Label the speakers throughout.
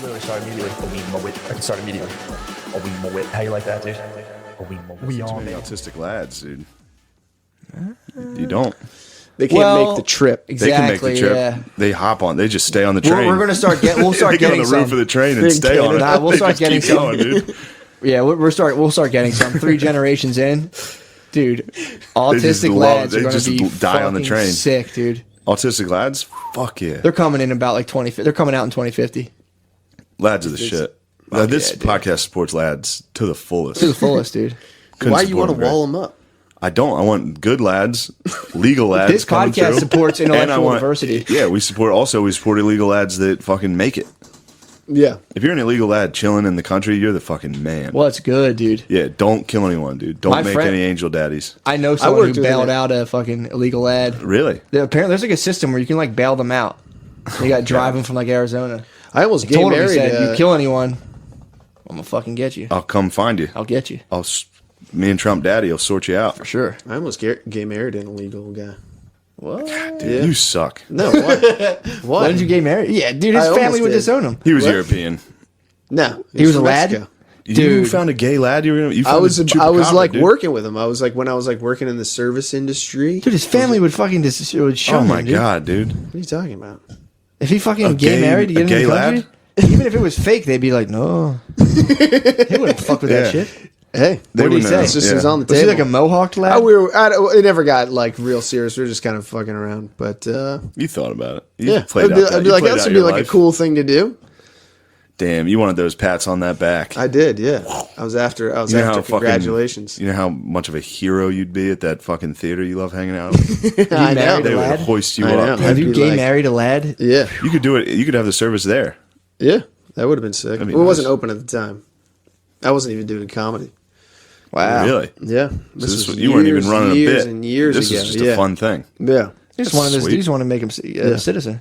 Speaker 1: Literally start immediately. A wee mo-wit. I can start immediately. A wee mo-wit. How you like that, dude? A wee mo-wit.
Speaker 2: We all many autistic lads, dude. You don't.
Speaker 3: They can't make the trip.
Speaker 2: They can make the trip.
Speaker 4: Yeah.
Speaker 2: They hop on. They just stay on the train.
Speaker 4: We're gonna start getting. We'll start
Speaker 2: they get
Speaker 4: getting
Speaker 2: on the roof
Speaker 4: some.
Speaker 2: of the train and stay on it.
Speaker 4: Nah, we'll
Speaker 2: They
Speaker 4: start
Speaker 2: just
Speaker 4: getting
Speaker 2: keep
Speaker 4: some.
Speaker 2: going, dude.
Speaker 4: Yeah, we'll start getting some. 3 generations in, dude. Autistic lads are gonna be
Speaker 2: die on the train.
Speaker 4: Sick, dude.
Speaker 2: Autistic lads, fuck yeah.
Speaker 4: They're coming in about like 20. They're coming out in 2050.
Speaker 2: Lads are the shit. This podcast supports lads to the fullest.
Speaker 4: To the fullest, dude.
Speaker 3: Why you want to wall them up?
Speaker 2: I don't. I want good lads, legal lads.
Speaker 4: This
Speaker 2: coming
Speaker 4: podcast
Speaker 2: through.
Speaker 4: supports
Speaker 2: And I
Speaker 4: intellectual
Speaker 2: want-
Speaker 4: diversity.
Speaker 2: Yeah, we support illegal lads that fucking make it.
Speaker 3: Yeah.
Speaker 2: If you're an illegal lad chilling in the country, you're the fucking man.
Speaker 4: Well, it's good, dude.
Speaker 2: Yeah, don't kill anyone, dude. Don't
Speaker 4: My
Speaker 2: make
Speaker 4: friend-
Speaker 2: any angel daddies.
Speaker 4: I know someone who
Speaker 3: worked with
Speaker 4: bailed
Speaker 3: it.
Speaker 4: out a fucking illegal lad.
Speaker 2: Really?
Speaker 4: Apparently, there's like a system where you can like bail them out. You got to drive them from like Arizona.
Speaker 3: I almost
Speaker 4: He
Speaker 3: gay
Speaker 4: told him, he
Speaker 3: married.
Speaker 4: said, you kill anyone, I'm gonna fucking get you.
Speaker 2: I'll come find you.
Speaker 4: I'll get you.
Speaker 2: Me and Trump Daddy will sort you out.
Speaker 4: For sure.
Speaker 3: I almost gay married an illegal guy.
Speaker 4: What?
Speaker 2: Dude,
Speaker 3: Yeah.
Speaker 2: you suck.
Speaker 3: No, what?
Speaker 4: Why did you get married? Yeah, dude, his
Speaker 3: I
Speaker 4: family
Speaker 3: almost
Speaker 4: would
Speaker 3: did.
Speaker 4: disown him.
Speaker 2: He was
Speaker 3: What?
Speaker 2: European.
Speaker 3: No,
Speaker 4: He was a
Speaker 3: from
Speaker 4: lad?
Speaker 3: Mexico.
Speaker 2: You
Speaker 4: Dude.
Speaker 2: found a gay lad. You were gonna. You
Speaker 3: I
Speaker 2: found
Speaker 3: was
Speaker 2: a chupacabra,
Speaker 3: like
Speaker 2: dude.
Speaker 3: working with him. I was like when I was like working in the service industry.
Speaker 4: Dude, his family would fucking would show
Speaker 2: Oh
Speaker 4: him,
Speaker 2: my
Speaker 4: dude.
Speaker 2: god, dude.
Speaker 3: What are you talking about?
Speaker 4: If he fucking
Speaker 2: A
Speaker 4: gay
Speaker 2: gay-
Speaker 4: married to
Speaker 2: a
Speaker 4: get
Speaker 2: gay
Speaker 4: in the
Speaker 2: lad?
Speaker 4: country, even if it was fake, they'd be like, no. He wouldn't fuck with that
Speaker 2: Yeah.
Speaker 4: shit.
Speaker 3: Hey,
Speaker 2: They
Speaker 4: What did he
Speaker 2: wouldn't
Speaker 4: say?
Speaker 2: know.
Speaker 3: it's just
Speaker 2: Yeah.
Speaker 3: it was on the
Speaker 4: Was he
Speaker 3: table.
Speaker 4: like a mohawked lad?
Speaker 3: It never got like real serious. We were just kind of fucking around. But
Speaker 2: You thought about it. You
Speaker 3: yeah,
Speaker 2: played
Speaker 3: I'd be,
Speaker 2: out
Speaker 3: I'd be
Speaker 2: you
Speaker 3: like,
Speaker 2: played
Speaker 3: that
Speaker 2: out
Speaker 3: would be
Speaker 2: your
Speaker 3: like
Speaker 2: life.
Speaker 3: a cool thing to do.
Speaker 2: Damn, you wanted those pats on that back.
Speaker 3: I did, yeah. I was after
Speaker 2: You know how
Speaker 3: after
Speaker 2: fucking-
Speaker 3: congratulations.
Speaker 2: You know how much of a hero you'd be at that fucking theater you love hanging out with?
Speaker 3: I know.
Speaker 4: married
Speaker 2: They
Speaker 4: a
Speaker 2: would
Speaker 4: lad?
Speaker 2: hoist you
Speaker 3: I know.
Speaker 2: up.
Speaker 4: Have you
Speaker 3: I'd be
Speaker 4: gay
Speaker 3: like-
Speaker 4: married a lad?
Speaker 3: Yeah,
Speaker 2: You could do it. You could have the service there.
Speaker 3: yeah, that would have been sick.
Speaker 2: That'd be
Speaker 3: Well, it wasn't
Speaker 2: nice.
Speaker 3: open at the time. I wasn't even doing comedy.
Speaker 4: Wow.
Speaker 2: Really?
Speaker 3: Yeah,
Speaker 2: This was- you weren't even running a
Speaker 3: years
Speaker 2: bit.
Speaker 3: and years
Speaker 2: This
Speaker 3: ago.
Speaker 2: is just
Speaker 3: yeah.
Speaker 2: a fun thing.
Speaker 3: Yeah.
Speaker 4: He just wanted
Speaker 2: Sweet.
Speaker 4: he just wanted to make him a citizen.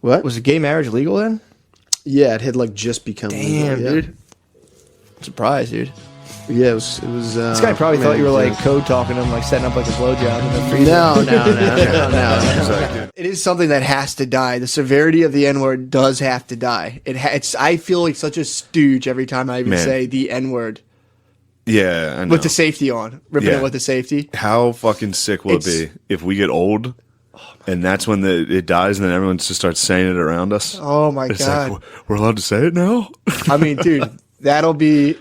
Speaker 3: What?
Speaker 4: Was gay marriage legal then?
Speaker 3: Yeah, it had like just become. legal,
Speaker 4: Damn,
Speaker 3: yeah.
Speaker 4: dude. I'm surprised, dude.
Speaker 3: Yeah, it was. It was
Speaker 4: This guy probably thought you were like code talking him, like setting up like a blowjob in the freezer.
Speaker 3: No.
Speaker 4: It is something that has to die. The severity of the N word does have to die. It's. I feel like such a stooge every time I even
Speaker 2: Man.
Speaker 4: say the N word
Speaker 2: Yeah, I know.
Speaker 4: with the safety on, ripping
Speaker 2: Yeah.
Speaker 4: it with the safety.
Speaker 2: How fucking sick will it
Speaker 4: It's-
Speaker 2: be if we get old and that's when it dies and then everyone just starts saying it around us?
Speaker 4: Oh my
Speaker 2: It's
Speaker 4: god!
Speaker 2: like, we're allowed to say it now?
Speaker 4: I mean, dude, that'll be.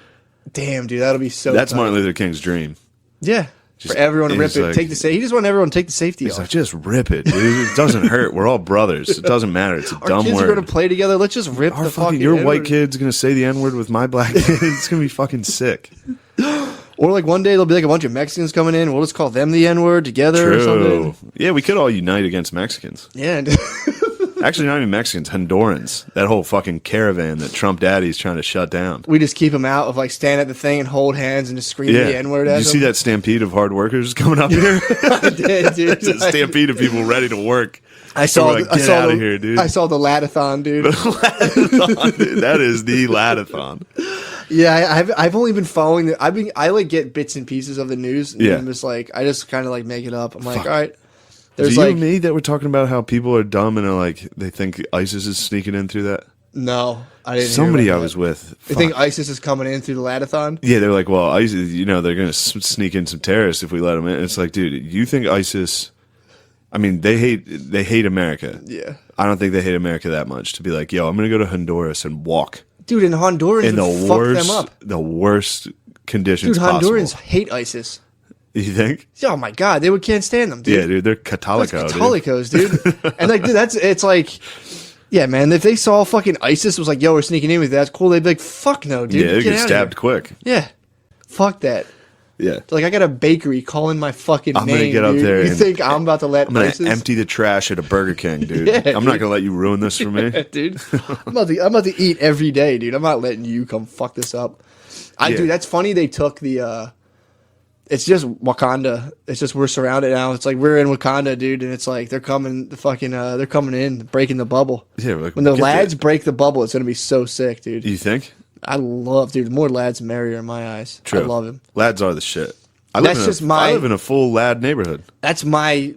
Speaker 4: Damn, dude, that'll be so.
Speaker 2: That's
Speaker 4: tight.
Speaker 2: Martin Luther King's dream.
Speaker 4: Yeah,
Speaker 2: Just-
Speaker 4: for everyone to rip
Speaker 2: he's
Speaker 4: it.
Speaker 2: like-
Speaker 4: Take the He just want everyone to take the safety
Speaker 2: He's
Speaker 4: off.
Speaker 2: like, just rip it, dude. It doesn't hurt. We're all brothers. It doesn't matter. It's a
Speaker 4: Our
Speaker 2: dumb
Speaker 4: kids
Speaker 2: word.
Speaker 4: are going to play together. Let's just rip
Speaker 2: Our
Speaker 4: the
Speaker 2: fucking,
Speaker 4: fucking
Speaker 2: your
Speaker 4: N-word.
Speaker 2: white kid's going to say the N-word with my black kid. It's going to be fucking sick.
Speaker 4: Or like one day there'll be like a bunch of Mexicans coming in. We'll just call them the N word together or
Speaker 2: True.
Speaker 4: something.
Speaker 2: Yeah, we could all unite against Mexicans.
Speaker 4: Yeah.
Speaker 2: Actually, not even Mexicans, Hondurans. That whole fucking caravan that Trump Daddy's trying to shut down.
Speaker 4: We just keep them out of like stand at the thing and hold hands and just scream
Speaker 2: Yeah.
Speaker 4: the N word
Speaker 2: Did
Speaker 4: at
Speaker 2: you
Speaker 4: them.
Speaker 2: see that stampede of hard workers coming up here?
Speaker 4: I did, dude.
Speaker 2: It's a stampede of people ready to work.
Speaker 4: I saw.
Speaker 2: We're like,
Speaker 4: I
Speaker 2: get
Speaker 4: saw
Speaker 2: out
Speaker 4: the,
Speaker 2: of here, dude.
Speaker 4: I saw the ladathon, dude.
Speaker 2: Dude, that is the ladathon.
Speaker 4: Yeah, I've only been following I like get bits and pieces of the news. And
Speaker 2: Yeah.
Speaker 4: I'm just like I just kind of like make it up. I'm like,
Speaker 2: Fuck.
Speaker 4: all right.
Speaker 2: Is
Speaker 4: There's
Speaker 2: it you
Speaker 4: like
Speaker 2: and me that were talking about how people are dumb and are like they think ISIS is sneaking in through that?
Speaker 4: no, I didn't. hear
Speaker 2: Somebody I
Speaker 4: about
Speaker 2: was
Speaker 4: that.
Speaker 2: with.
Speaker 4: You think
Speaker 2: fuck.
Speaker 4: ISIS is coming in through the ladathon?
Speaker 2: Yeah, they're like, well, ISIS, you know, they're going to sneak in some terrorists if we let them in. It's like, dude, you think ISIS? I mean, they hate America.
Speaker 4: Yeah.
Speaker 2: I don't think they hate America that much to be like, yo, I'm going to go to Honduras and walk
Speaker 4: Dude, and Hondurans
Speaker 2: in the
Speaker 4: would fuck
Speaker 2: worst,
Speaker 4: them up.
Speaker 2: the worst conditions
Speaker 4: Dude,
Speaker 2: possible.
Speaker 4: Hondurans hate ISIS.
Speaker 2: You think?
Speaker 4: Oh my god, they can't stand them, dude.
Speaker 2: Yeah, dude, they're
Speaker 4: That's
Speaker 2: Catolico. dude.
Speaker 4: Catholicos, dude. And like, dude, it's like, yeah, man. If they saw fucking ISIS was like, yo, we're sneaking in with that, that's cool. They'd be like, fuck no, dude.
Speaker 2: Yeah, they get
Speaker 4: outta
Speaker 2: stabbed
Speaker 4: here.
Speaker 2: quick.
Speaker 4: Yeah, fuck that.
Speaker 2: Yeah.
Speaker 4: Like, I got a bakery calling my fucking
Speaker 2: I'm gonna
Speaker 4: name.
Speaker 2: get up
Speaker 4: dude.
Speaker 2: there
Speaker 4: You
Speaker 2: and-
Speaker 4: think I'm about to let
Speaker 2: I'm going
Speaker 4: ISIS?
Speaker 2: to empty the trash at a Burger King, dude.
Speaker 4: Yeah,
Speaker 2: I'm not
Speaker 4: dude.
Speaker 2: going to let you ruin this for me.
Speaker 4: Dude, I'm about to eat every day, dude. I'm not letting you come fuck this up.
Speaker 2: Yeah.
Speaker 4: Dude, that's funny. They took the. It's just Wakanda. It's just we're surrounded now. It's like we're in Wakanda, dude, and it's like they're coming. They're coming in, breaking the bubble.
Speaker 2: Yeah, we're like,
Speaker 4: When the
Speaker 2: get
Speaker 4: lads
Speaker 2: that.
Speaker 4: break the bubble, it's gonna be so sick, dude.
Speaker 2: You think?
Speaker 4: I love, dude. The more lads, the merrier in my eyes.
Speaker 2: True.
Speaker 4: I love him.
Speaker 2: Lads are the shit. I
Speaker 4: That's
Speaker 2: live in
Speaker 4: just
Speaker 2: a,
Speaker 4: my-
Speaker 2: I live in a full lad neighborhood.
Speaker 4: That's my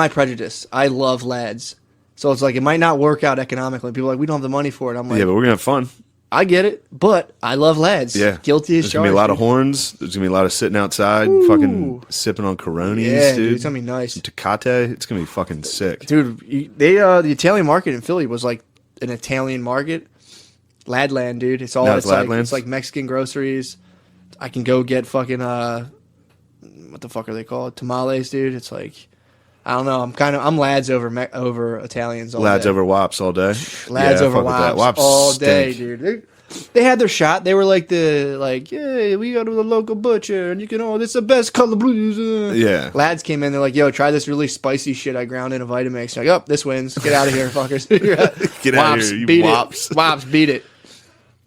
Speaker 4: prejudice. I love lads. So it's like it might not work out economically. People are like, we don't have the money for it. I'm like,
Speaker 2: Yeah, but we're gonna have fun.
Speaker 4: I get it, but I love lads.
Speaker 2: Yeah,
Speaker 4: Guilty as
Speaker 2: There's
Speaker 4: charged.
Speaker 2: gonna be a lot of horns. There's gonna be a lot of sitting outside, fucking sipping on Coronis,
Speaker 4: Yeah,
Speaker 2: dude.
Speaker 4: it's gonna be nice.
Speaker 2: Tecate. It's gonna be fucking sick.
Speaker 4: Dude, the Italian market in Philly was like an Italian market. Ladland, dude. It's all
Speaker 2: No,
Speaker 4: it's
Speaker 2: it's
Speaker 4: like
Speaker 2: Ladlands?
Speaker 4: it's like Mexican groceries. I can go get fucking what the fuck are they called? Tamales, dude. It's like I don't know. I'm lads over Italians all
Speaker 2: Lads
Speaker 4: day.
Speaker 2: over wops all day.
Speaker 4: Lads
Speaker 2: Yeah,
Speaker 4: over
Speaker 2: fuck with that.
Speaker 4: wops all day,
Speaker 2: stink.
Speaker 4: dude. They had their shot. They were like yeah, we go to the local butcher and you can this is the best color blues.
Speaker 2: Yeah.
Speaker 4: Lads came in. They're like, yo, try this really spicy shit I ground in a Vitamix. You're like, oh, this wins. Get out of here, fuckers.
Speaker 2: Get out of here, you
Speaker 4: beat
Speaker 2: wops.
Speaker 4: it. Wops, beat it.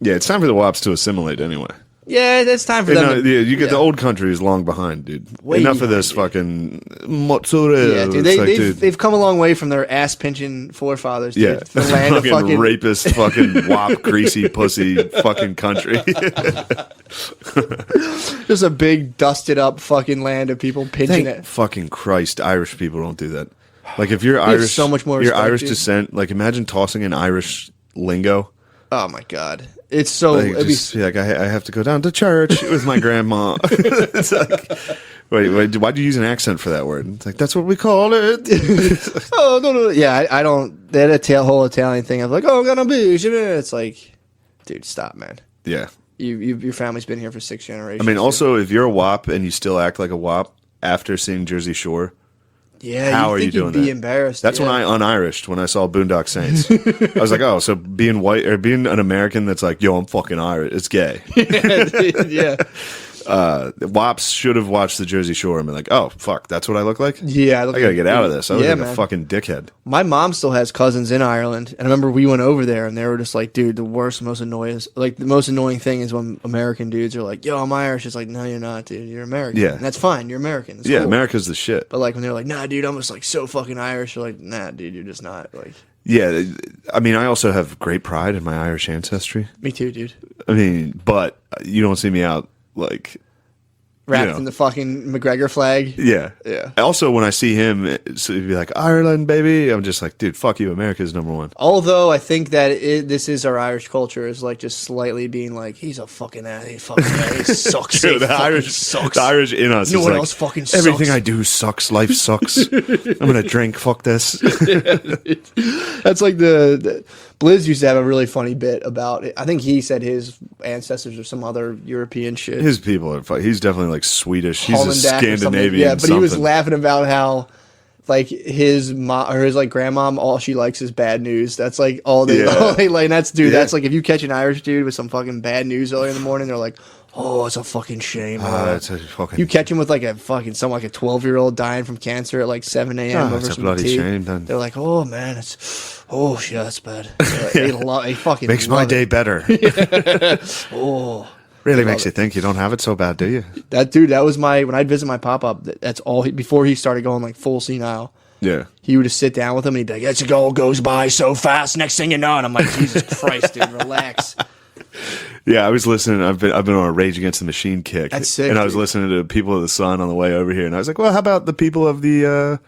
Speaker 2: Yeah, it's time for the wops to assimilate anyway.
Speaker 4: Yeah, it's time for
Speaker 2: You
Speaker 4: them.
Speaker 2: know, you get the old country is long behind, dude.
Speaker 4: Way
Speaker 2: Enough of
Speaker 4: behind,
Speaker 2: this
Speaker 4: dude.
Speaker 2: fucking mozzarella.
Speaker 4: Yeah, dude,
Speaker 2: It's like, dude,
Speaker 4: they've come a long way from their ass pinching forefathers. Dude.
Speaker 2: yeah,
Speaker 4: The land of
Speaker 2: fucking
Speaker 4: fucking
Speaker 2: rapist, fucking wop, greasy pussy, fucking country.
Speaker 4: just a big dusted up fucking land of people pinching
Speaker 2: Thank
Speaker 4: it.
Speaker 2: fucking Christ, Irish people don't do that. Like if you're
Speaker 4: have
Speaker 2: Irish,
Speaker 4: so much more
Speaker 2: you're
Speaker 4: respect,
Speaker 2: Irish
Speaker 4: dude.
Speaker 2: descent. Like imagine tossing an Irish lingo.
Speaker 4: Oh my god, it's so.
Speaker 2: Like,
Speaker 4: It'd be,
Speaker 2: just be like, I have to go down to church with my grandma. It's like, wait, why'd you use an accent for that word? It's like, that's what we call it.
Speaker 4: oh no, yeah, I don't. They had a whole Italian thing of like, oh, gonna be. It's like, dude, stop, man.
Speaker 2: Yeah.
Speaker 4: Your family's been here for 6 generations.
Speaker 2: I mean,
Speaker 4: dude.
Speaker 2: also, if you're a WAP and you still act like a WAP after seeing Jersey Shore,
Speaker 4: yeah,
Speaker 2: how are you
Speaker 4: think you'd
Speaker 2: doing
Speaker 4: be
Speaker 2: that?
Speaker 4: embarrassed.
Speaker 2: That's
Speaker 4: yeah.
Speaker 2: when I un-Irished when I saw Boondock Saints. I was like, oh, so being white or being an American that's like, yo, I'm fucking Irish, it's gay.
Speaker 4: yeah,
Speaker 2: WAPs should have watched the Jersey Shore and been like, oh, fuck, that's what I look like?
Speaker 4: yeah.
Speaker 2: I gotta get out of this. I look
Speaker 4: Yeah,
Speaker 2: like
Speaker 4: man.
Speaker 2: a fucking dickhead.
Speaker 4: My mom still has cousins in Ireland, and I remember we went over there, and they were just like, "Dude, the most annoying thing is when American dudes are like, yo, I'm Irish.' It's like, no, you're not, dude. You're American.
Speaker 2: Yeah.
Speaker 4: and that's fine. You're American. It's
Speaker 2: Yeah,
Speaker 4: cool.
Speaker 2: America's the shit.
Speaker 4: But like when they're like, nah, dude, I'm just like so fucking Irish. You're like, nah, dude, you're just not. Like,
Speaker 2: Yeah, I mean, I also have great pride in my Irish ancestry.
Speaker 4: me too, dude.
Speaker 2: I mean, but you don't see me out like,
Speaker 4: Wrapped
Speaker 2: you know.
Speaker 4: in the fucking McGregor flag.
Speaker 2: yeah.
Speaker 4: Yeah.
Speaker 2: Also, when I see him, so he'd be like, Ireland, baby. I'm just like, dude, fuck you. America's number one.
Speaker 4: Although I think that this is our Irish culture is like just slightly being like, he's a fucking ass. He fucking he sucks.
Speaker 2: Dude,
Speaker 4: He
Speaker 2: the
Speaker 4: fucking
Speaker 2: Irish,
Speaker 4: sucks.
Speaker 2: the Irish in us.
Speaker 4: No
Speaker 2: is
Speaker 4: one
Speaker 2: like,
Speaker 4: else fucking
Speaker 2: everything
Speaker 4: sucks.
Speaker 2: I do sucks. Life sucks. I'm gonna drink. Fuck this.
Speaker 4: That's like the Blizz used to have a really funny bit about it. I think he said his ancestors are some other European shit.
Speaker 2: His people are. He's definitely like Swedish. He's a
Speaker 4: Hollendak or something.
Speaker 2: Scandinavian.
Speaker 4: Yeah, but he was
Speaker 2: something.
Speaker 4: laughing about how like his mom or his like grandmom, all she likes is bad news. That's like all they,
Speaker 2: Yeah.
Speaker 4: all they like. And that's dude.
Speaker 2: Yeah.
Speaker 4: That's like if you catch an Irish dude with some fucking bad news early in the morning, they're like, oh, it's a fucking shame.
Speaker 2: It's a fucking.
Speaker 4: You catch him with like a fucking some like a 12-year-old dying from cancer at like 7 a.m. over
Speaker 2: it's a
Speaker 4: some
Speaker 2: bloody
Speaker 4: tea.
Speaker 2: shame, then.
Speaker 4: They're like, oh man, oh shit, that's bad. They fucking
Speaker 2: makes my
Speaker 4: love
Speaker 2: day
Speaker 4: it.
Speaker 2: better.
Speaker 4: Oh.
Speaker 2: Really makes you think you don't have it so bad, do you?
Speaker 4: That dude, that was when I'd visit my pop-up, that's all before he started going like full senile.
Speaker 2: Yeah.
Speaker 4: He would just sit down with him and he'd be like, it all goes by so fast, next thing you know. And I'm like, Jesus Christ, dude, relax.
Speaker 2: Yeah, I was listening. I've been on a Rage Against the Machine kick.
Speaker 4: That's sick,
Speaker 2: and I was
Speaker 4: dude.
Speaker 2: listening to People of the Sun on the way over here, and I was like, well, how about the people of the,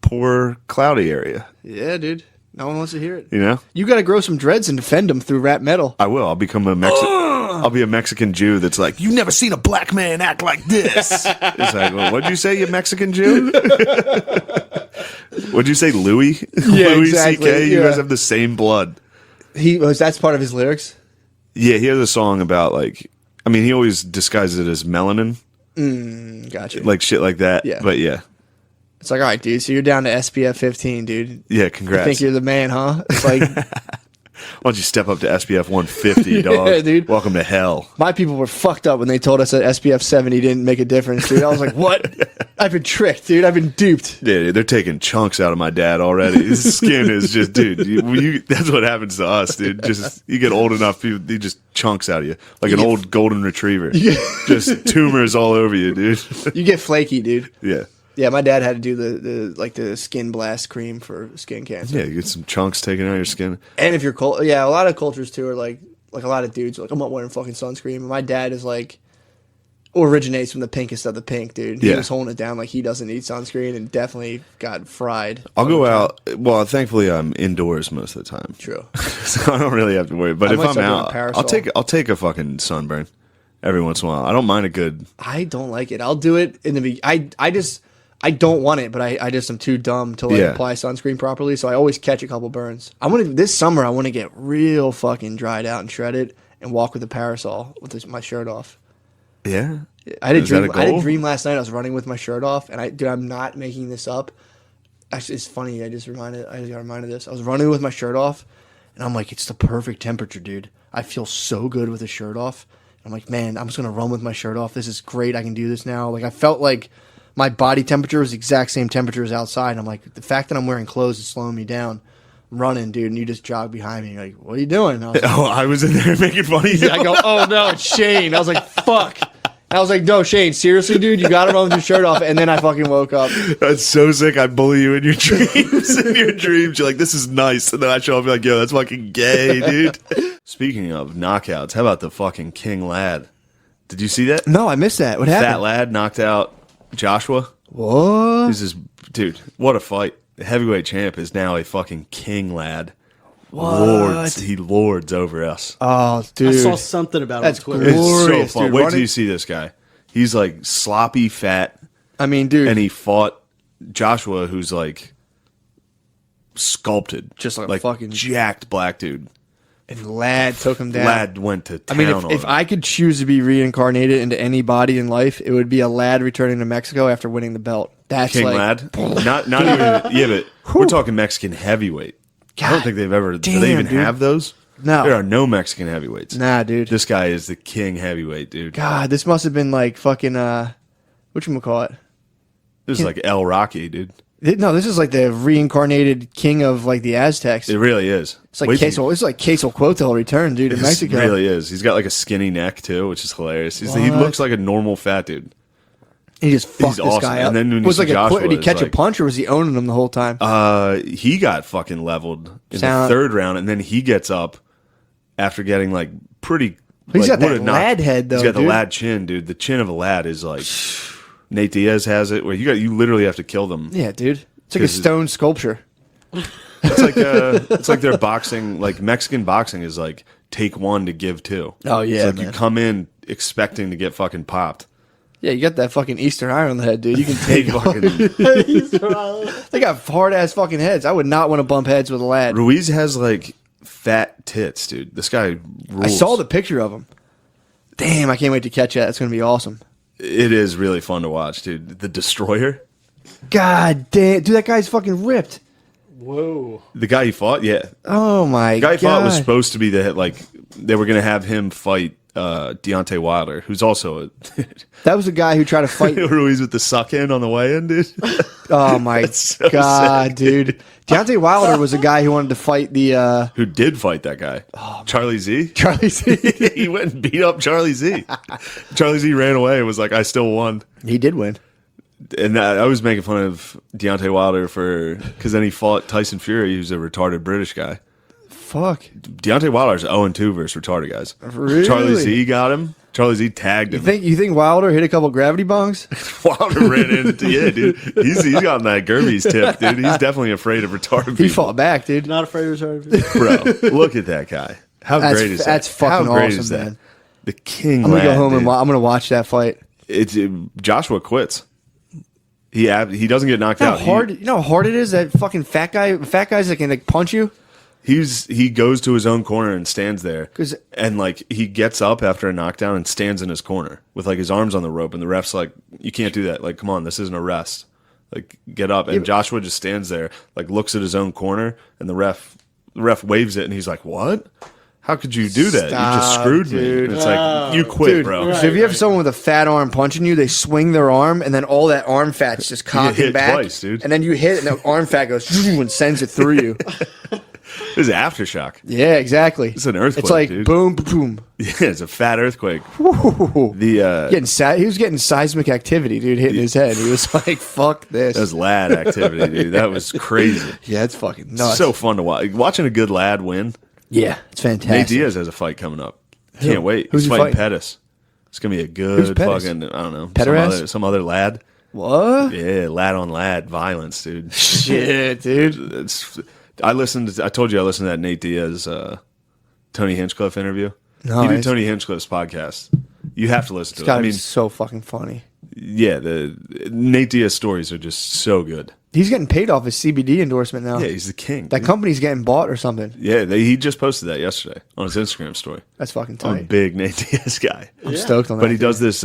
Speaker 2: poor, cloudy area?
Speaker 4: Yeah, dude. No one wants to hear it.
Speaker 2: You know?
Speaker 4: You got to grow some dreads and defend them through rap metal.
Speaker 2: I will. I'll become a I'll be a Mexican Jew that's like, you've never seen a black man act like this. It's like, well, what'd you say, you Mexican Jew? What'd you say, Louis?
Speaker 4: Yeah,
Speaker 2: Louis
Speaker 4: exactly,
Speaker 2: C.K.? You
Speaker 4: yeah.
Speaker 2: guys have the same blood.
Speaker 4: That's part of his lyrics.
Speaker 2: Yeah, he has a song about, like, I mean, he always disguises it as melanin,
Speaker 4: Gotcha.
Speaker 2: like shit like that.
Speaker 4: Yeah.
Speaker 2: But yeah.
Speaker 4: It's like, all right, dude, so you're down to SPF 15, dude.
Speaker 2: Yeah,
Speaker 4: I
Speaker 2: congrats.
Speaker 4: think you're the man, huh? It's like,
Speaker 2: Why don't you step up to SPF 150, dog?
Speaker 4: Yeah, dude.
Speaker 2: Welcome to hell.
Speaker 4: my people were fucked up when they told us that SPF 70 didn't make a difference, dude. I was like, what? I've been tricked, dude. I've been duped.
Speaker 2: Yeah, they're taking chunks out of my dad already. His skin is just, dude. That's what happens to us, dude. Just you get old enough, he just chunks out of you like an old golden retriever. Just tumors all over you, dude.
Speaker 4: You get flaky, dude.
Speaker 2: Yeah,
Speaker 4: Yeah, my dad had to do the skin blast cream for skin cancer.
Speaker 2: yeah. You get some chunks taken out of your skin.
Speaker 4: And if you're cold, yeah, a lot of cultures too are like a lot of dudes are like, I'm not wearing fucking sunscreen. And my dad is like, originates from the pinkest of the pink, dude. He
Speaker 2: Yeah.
Speaker 4: was holding it down like he doesn't need sunscreen and definitely got fried.
Speaker 2: I'll go out. Well, thankfully, I'm indoors most of the time.
Speaker 4: True.
Speaker 2: So I don't really have to worry. But
Speaker 4: I
Speaker 2: if
Speaker 4: might
Speaker 2: I'm
Speaker 4: start doing
Speaker 2: out,
Speaker 4: parasol.
Speaker 2: I'll take a fucking sunburn every once in a while. I don't mind a good.
Speaker 4: I don't like it. I'll do it in the I don't want it, but I just am too dumb to
Speaker 2: Yeah.
Speaker 4: apply sunscreen properly, so I always catch a couple burns. This summer I want to get real fucking dried out and shredded and walk with a parasol with my shirt off.
Speaker 2: Yeah.
Speaker 4: I had a
Speaker 2: Is that
Speaker 4: dream.
Speaker 2: a
Speaker 4: I had
Speaker 2: goal?
Speaker 4: a dream last night. I was running with my shirt off, and dude, I'm not making this up. Actually, it's funny. I just got reminded of this. I was running with my shirt off, and I'm like, it's the perfect temperature, dude. I feel so good with the shirt off. I'm like, man, I'm just gonna run with my shirt off. This is great. I can do this now. Like, I felt like my body temperature was the exact same temperature as outside. And I'm like, the fact that I'm wearing clothes is slowing me down. I'm running, dude, and you just jog behind me. You're like, what are you doing? And I was like,
Speaker 2: Oh, I was in there making fun of you.
Speaker 4: I go, oh no, it's Shane. I was like, fuck. And I was like, no, Shane, seriously, dude, you gotta run with your shirt off. And then I fucking woke up.
Speaker 2: That's so sick. I bully you in your dreams. In your dreams, you're like, this is nice. And then I show up and be like, yo, that's fucking gay, dude. Speaking of knockouts, how about the fucking King Lad? Did you see that?
Speaker 4: No, I missed that. What
Speaker 2: Fat
Speaker 4: happened?
Speaker 2: Lad knocked out Joshua.
Speaker 4: What?
Speaker 2: This is, dude, what a fight. The heavyweight champ is now a fucking King Lad.
Speaker 4: What?
Speaker 2: He lords over us.
Speaker 4: Oh, dude.
Speaker 5: I saw something about
Speaker 4: That's
Speaker 5: it on Twitter.
Speaker 2: It's so
Speaker 4: glorious,
Speaker 2: fun.
Speaker 4: dude.
Speaker 2: Wait till
Speaker 4: Running-
Speaker 2: you see this guy. He's like sloppy fat,
Speaker 4: I mean, dude.
Speaker 2: and he fought Joshua, who's like sculpted,
Speaker 4: Just like a fucking-
Speaker 2: jacked black dude.
Speaker 4: and Lad took him down.
Speaker 2: Lad went to
Speaker 4: I
Speaker 2: town
Speaker 4: mean,
Speaker 2: on
Speaker 4: if
Speaker 2: him.
Speaker 4: I could choose to be reincarnated into any body in life, it would be a Lad returning to Mexico after winning the belt. That's
Speaker 2: King
Speaker 4: like,
Speaker 2: Lad, not even yeah, but we're talking Mexican heavyweight. I don't think they've ever. Do they
Speaker 4: damn,
Speaker 2: even
Speaker 4: dude.
Speaker 2: have those?
Speaker 4: No.
Speaker 2: There are no Mexican heavyweights.
Speaker 4: Nah, dude.
Speaker 2: This guy is the king heavyweight, dude.
Speaker 4: God, this must have been like fucking whatchamacallit?
Speaker 2: This is like El Rocky, dude.
Speaker 4: No, this is like the reincarnated king of like the Aztecs.
Speaker 2: It really is.
Speaker 4: It's like
Speaker 2: Wait till-
Speaker 4: Queso. It's like Queso Quetzal return, dude, in
Speaker 2: It
Speaker 4: Mexico.
Speaker 2: really is. He's got like a skinny neck too, which is hilarious. He looks like a normal fat dude.
Speaker 4: He just fucked this
Speaker 2: awesome.
Speaker 4: guy up.
Speaker 2: And then when you
Speaker 4: was
Speaker 2: see
Speaker 4: like
Speaker 2: Joshua,
Speaker 4: did he
Speaker 2: it's
Speaker 4: catch a
Speaker 2: like-
Speaker 4: punch or was he owning him the whole time?
Speaker 2: He got fucking leveled in
Speaker 4: Sound-
Speaker 2: the third round, and then he gets up after getting like pretty.
Speaker 4: He's
Speaker 2: like,
Speaker 4: got that
Speaker 2: would have knocked-
Speaker 4: lad head, though,
Speaker 2: He's got the
Speaker 4: dude.
Speaker 2: lad chin, dude. The chin of a lad is like Nate Diaz has it, where you literally have to kill them.
Speaker 4: Yeah, dude. It's like a
Speaker 2: 'Cause
Speaker 4: stone sculpture.
Speaker 2: It's like their boxing, like Mexican boxing is like take one to give two.
Speaker 4: Oh, yeah,
Speaker 2: it's like
Speaker 4: man.
Speaker 2: you come in expecting to get fucking popped.
Speaker 4: Yeah, you got that fucking Eastern eye on the head, dude. You can take
Speaker 2: Fucking-
Speaker 4: They got hard ass fucking heads. I would not want to bump heads with a lad.
Speaker 2: Ruiz has like fat tits, dude. This guy rules.
Speaker 4: I saw the picture of him. Damn, I can't wait to catch that. It's gonna be awesome.
Speaker 2: It is really fun to watch, dude. The Destroyer,
Speaker 4: God damn, dude, that guy's fucking ripped.
Speaker 5: Whoa.
Speaker 2: the guy he fought, yeah.
Speaker 4: Oh my
Speaker 2: The guy he fought was
Speaker 4: God.
Speaker 2: supposed to be the like they were gonna have him fight Deontay Wilder, who's also a
Speaker 4: That was the guy who tried to fight.
Speaker 2: Ruiz with the suck in on the way in, dude.
Speaker 4: Oh my
Speaker 2: so
Speaker 4: God,
Speaker 2: sick,
Speaker 4: dude. Deontay Wilder was a guy who wanted to fight the
Speaker 2: Who did fight that guy? Charlie Z.
Speaker 4: Charlie Z.
Speaker 2: He went and beat up Charlie Z. Charlie Z ran away and was like, I still won.
Speaker 4: He did win.
Speaker 2: And I was making fun of Deontay Wilder because then he fought Tyson Fury, who's a retarded British guy.
Speaker 4: Fuck.
Speaker 2: Deontay Wilder's 0-2 versus retarded guys.
Speaker 4: Really?
Speaker 2: Charlie Z got him. Charlie Z tagged him.
Speaker 4: You think Wilder hit a couple gravity bongs?
Speaker 2: Wilder ran into dude. He's got that Gerby's tip, dude. He's definitely afraid of retarded people.
Speaker 4: He fought back, dude.
Speaker 5: Not afraid of retarded people.
Speaker 2: Bro, look at that guy. How
Speaker 4: That's-
Speaker 2: great is that?
Speaker 4: that's fucking
Speaker 2: How great
Speaker 4: awesome,
Speaker 2: is that?
Speaker 4: man.
Speaker 2: The king.
Speaker 4: I'm gonna go
Speaker 2: lad,
Speaker 4: home and
Speaker 2: dude.
Speaker 4: I'm gonna watch that fight.
Speaker 2: Joshua quits. He doesn't get knocked
Speaker 4: You know
Speaker 2: out.
Speaker 4: how hard, you know how hard it is, that fucking fat guys that can like punch you?
Speaker 2: He goes to his own corner and stands there.
Speaker 4: 'Cause-
Speaker 2: And like he gets up after a knockdown and stands in his corner with like his arms on the rope, and the ref's like, "You can't do that. Like, come on, this isn't a rest. Like, get up." And Joshua just stands there, like looks at his own corner, and the ref waves it, and he's like, "What? How could you do that? You just
Speaker 4: Stop,
Speaker 2: screwed me."
Speaker 4: dude.
Speaker 2: And it's like, you quit,
Speaker 4: Dude,
Speaker 2: bro.
Speaker 4: so if you have someone with a fat arm punching you, they swing their arm, and then all that arm fat's just cocking
Speaker 2: hit
Speaker 4: back.
Speaker 2: twice, dude.
Speaker 4: And then you hit, and the arm fat goes and sends it through you.
Speaker 2: This is aftershock.
Speaker 4: Yeah, exactly.
Speaker 2: It's an earthquake,
Speaker 4: It's like
Speaker 2: dude.
Speaker 4: boom, boom.
Speaker 2: Yeah, it's a fat earthquake.
Speaker 4: Ooh.
Speaker 2: The
Speaker 4: He was getting seismic activity, dude, hitting his head. He was like, "Fuck this."
Speaker 2: that was lad activity, dude. That was crazy.
Speaker 4: Yeah, it's fucking nuts.
Speaker 2: So fun to watch. Watching a good lad win.
Speaker 4: yeah, it's
Speaker 2: Nate
Speaker 4: fantastic.
Speaker 2: Diaz has a fight coming up. Can't wait.
Speaker 4: Who's
Speaker 2: He's
Speaker 4: he
Speaker 2: fighting
Speaker 4: fighting?
Speaker 2: Pettis. It's gonna be a good
Speaker 4: Pettis?
Speaker 2: fucking, I don't know,
Speaker 4: Pederast?
Speaker 2: some other lad.
Speaker 4: What?
Speaker 2: Yeah, lad on lad violence, dude.
Speaker 4: Shit, dude.
Speaker 2: I told you I listened to that Nate Diaz, Tony Hinchcliffe interview.
Speaker 4: No,
Speaker 2: You do
Speaker 4: it's-
Speaker 2: Tony Hinchcliffe's podcast. You have to listen
Speaker 4: It's
Speaker 2: to it.
Speaker 4: gotta
Speaker 2: I
Speaker 4: be
Speaker 2: mean,
Speaker 4: so fucking funny.
Speaker 2: yeah, the Nate Diaz stories are just so good.
Speaker 4: He's getting paid off his CBD endorsement now.
Speaker 2: Yeah, he's the king.
Speaker 4: That
Speaker 2: dude.
Speaker 4: company's getting bought or something.
Speaker 2: Yeah, he just posted that yesterday on his Instagram story.
Speaker 4: That's fucking
Speaker 2: I'm a
Speaker 4: tight.
Speaker 2: big Nate Diaz guy.
Speaker 4: I'm stoked on that.
Speaker 2: But he
Speaker 4: dude.
Speaker 2: does this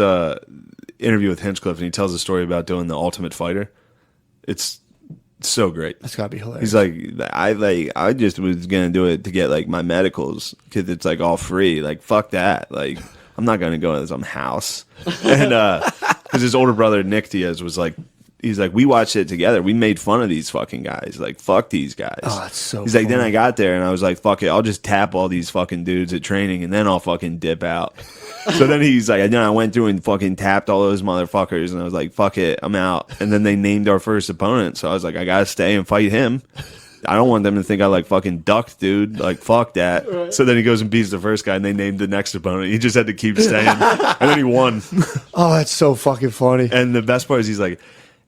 Speaker 2: interview with Hinchcliffe, and he tells a story about doing the Ultimate Fighter. It's so great.
Speaker 4: That's gotta be hilarious.
Speaker 2: He's I just was gonna do it to get like my medicals because it's like all free. Like fuck that. Like I'm not gonna go to some house. And because his older brother Nick Diaz was like, he's like, we watched it together. We made fun of these fucking guys. Like fuck these guys.
Speaker 4: Oh, that's so
Speaker 2: He's like, then
Speaker 4: funny.
Speaker 2: I got there and I was like, fuck it, I'll just tap all these fucking dudes at training and then I'll fucking dip out. So then he's like, then I went through and fucking tapped all those motherfuckers, and I was like, fuck it, I'm out. And then they named our first opponent, so I was like, I gotta stay and fight him. I don't want them to think I like fucking ducked, dude. Like, fuck that. Right. So then he goes and beats the first guy, and they named the next opponent. He just had to keep staying, and then he won.
Speaker 4: Oh, that's so fucking funny.
Speaker 2: And the best part is he's like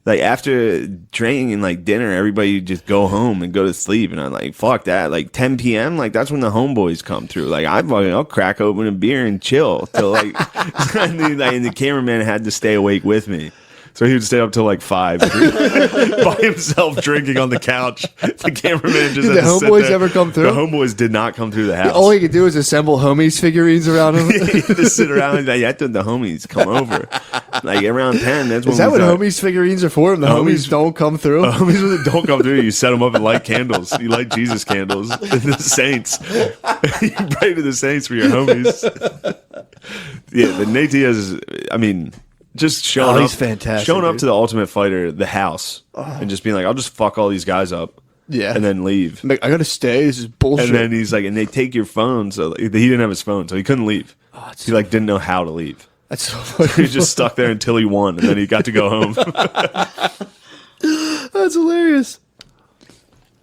Speaker 2: after training and like dinner, everybody just go home and go to sleep. And I'm like, fuck that. Like 10 p.m., like that's when the homeboys come through. Like I'll crack open a beer and chill till like, and the cameraman had to stay awake with me. So he would stay up till like 5 by himself drinking on the couch. The cameraman just
Speaker 4: Did
Speaker 2: had
Speaker 4: the
Speaker 2: to sit
Speaker 4: homeboys
Speaker 2: there.
Speaker 4: ever come through?
Speaker 2: The homeboys did not come through the house.
Speaker 4: All he could do is assemble homies figurines around him.
Speaker 2: He had to sit around and like, I thought the homies come over. Like around 10, that's when
Speaker 4: Is that
Speaker 2: we
Speaker 4: what
Speaker 2: start-
Speaker 4: homies figurines are for? The homies don't come through?
Speaker 2: Homies when they don't come through, you set them up and light candles. You light Jesus candles. The saints. You pray to the saints for your homies. Yeah, the Nate Diaz is, I mean, just showing up.
Speaker 4: He's fantastic,
Speaker 2: Showing up
Speaker 4: dude.
Speaker 2: to the Ultimate Fighter, the house, and just being like, I'll just fuck all these guys up.
Speaker 4: Yeah.
Speaker 2: And then leave.
Speaker 4: I'm like, I gotta stay. This is bullshit.
Speaker 2: And then he's like, and they take your phone. So like, he didn't have his phone, so he couldn't leave. He like didn't know how to leave.
Speaker 4: That's so
Speaker 2: He
Speaker 4: funny.
Speaker 2: was just stuck there until he won, and then he got to go home.
Speaker 4: That's hilarious.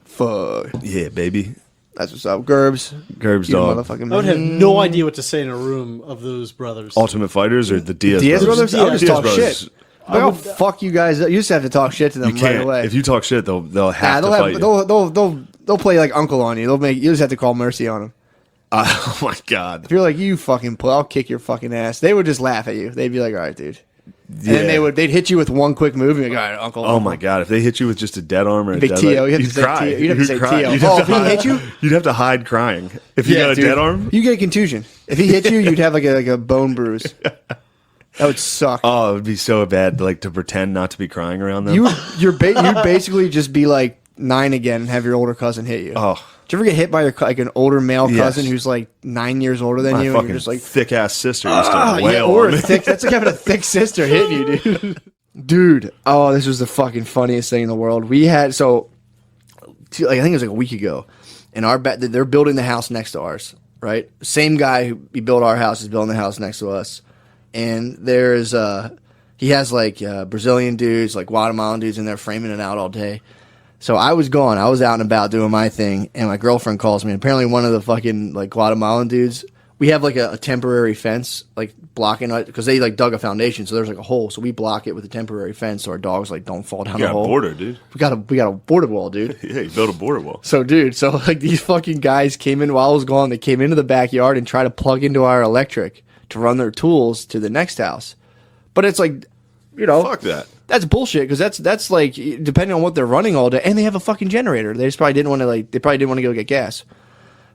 Speaker 4: Fuck.
Speaker 2: Yeah, baby.
Speaker 4: That's what's up. Gerbs.
Speaker 2: Gerb's
Speaker 4: You
Speaker 2: dog.
Speaker 4: motherfucking
Speaker 5: I would have no idea what to say in a room of those brothers.
Speaker 2: Ultimate Fighters or the Diaz,
Speaker 4: Diaz brothers? I would just
Speaker 2: Diaz
Speaker 4: talk
Speaker 2: brothers.
Speaker 4: shit. Like, I'll fuck you guys. You just have to talk shit to them
Speaker 2: You
Speaker 4: right
Speaker 2: can't.
Speaker 4: away.
Speaker 2: If you talk shit, they'll have to
Speaker 4: they'll,
Speaker 2: fight you.
Speaker 4: they'll play like uncle on you. You just have to call mercy on them.
Speaker 2: Oh my god.
Speaker 4: If you're like, you fucking play, I'll kick your fucking ass. They would just laugh at you. They'd be like, all right, dude. And then they'd hit you with one quick move and be like, all right, uncle.
Speaker 2: Oh my god! If they hit you with just a dead arm or a
Speaker 4: Big
Speaker 2: dead
Speaker 4: T.O.,
Speaker 2: leg,
Speaker 4: you have to
Speaker 2: you'd
Speaker 4: say
Speaker 2: cry.
Speaker 4: T.O. You'd have to say
Speaker 2: cry.
Speaker 4: T.O.
Speaker 2: You'd
Speaker 4: Oh,
Speaker 2: have
Speaker 4: if
Speaker 2: to
Speaker 4: he
Speaker 2: hide-
Speaker 4: hit you?
Speaker 2: You'd have to hide crying. If you got a
Speaker 4: dude.
Speaker 2: dead arm,
Speaker 4: You get a contusion. If he hit you, you'd have like a bone bruise. That would suck.
Speaker 2: oh, it would be so bad to pretend not to be crying around them.
Speaker 4: You'd basically just be like 9 again and have your older cousin hit you.
Speaker 2: oh,
Speaker 4: Did you ever get hit by like an older male
Speaker 2: Yes.
Speaker 4: cousin who's like 9 years older than
Speaker 2: my
Speaker 4: you? And
Speaker 2: fucking
Speaker 4: you're just like,
Speaker 2: thick ass sister used to
Speaker 4: yeah,
Speaker 2: wail
Speaker 4: or
Speaker 2: on
Speaker 4: a
Speaker 2: me.
Speaker 4: thick. That's like having a thick sister hitting you, dude. Dude, oh, this was the fucking funniest thing in the world. We had I think it was like a week ago, and they're building the house next to ours, right? Same guy who built our house is building the house next to us, and there's he has like Brazilian dudes, like Guatemalan dudes in there framing it out all day. So I was gone. I was out and about doing my thing, and my girlfriend calls me. And apparently, one of the fucking like Guatemalan dudes. We have like a temporary fence, like blocking it because they like dug a foundation, so there's like a hole. So we block it with a temporary fence, so our dogs like don't fall down
Speaker 2: You
Speaker 4: the
Speaker 2: got a
Speaker 4: hole.
Speaker 2: border, dude.
Speaker 4: We got a border wall, dude.
Speaker 2: Yeah, you built a border wall.
Speaker 4: So like these fucking guys came in while I was gone. They came into the backyard and tried to plug into our electric to run their tools to the next house. But it's like,
Speaker 2: Fuck that.
Speaker 4: that's bullshit because that's like depending on what they're running all day, and they have a fucking generator. They just probably didn't want to go get gas.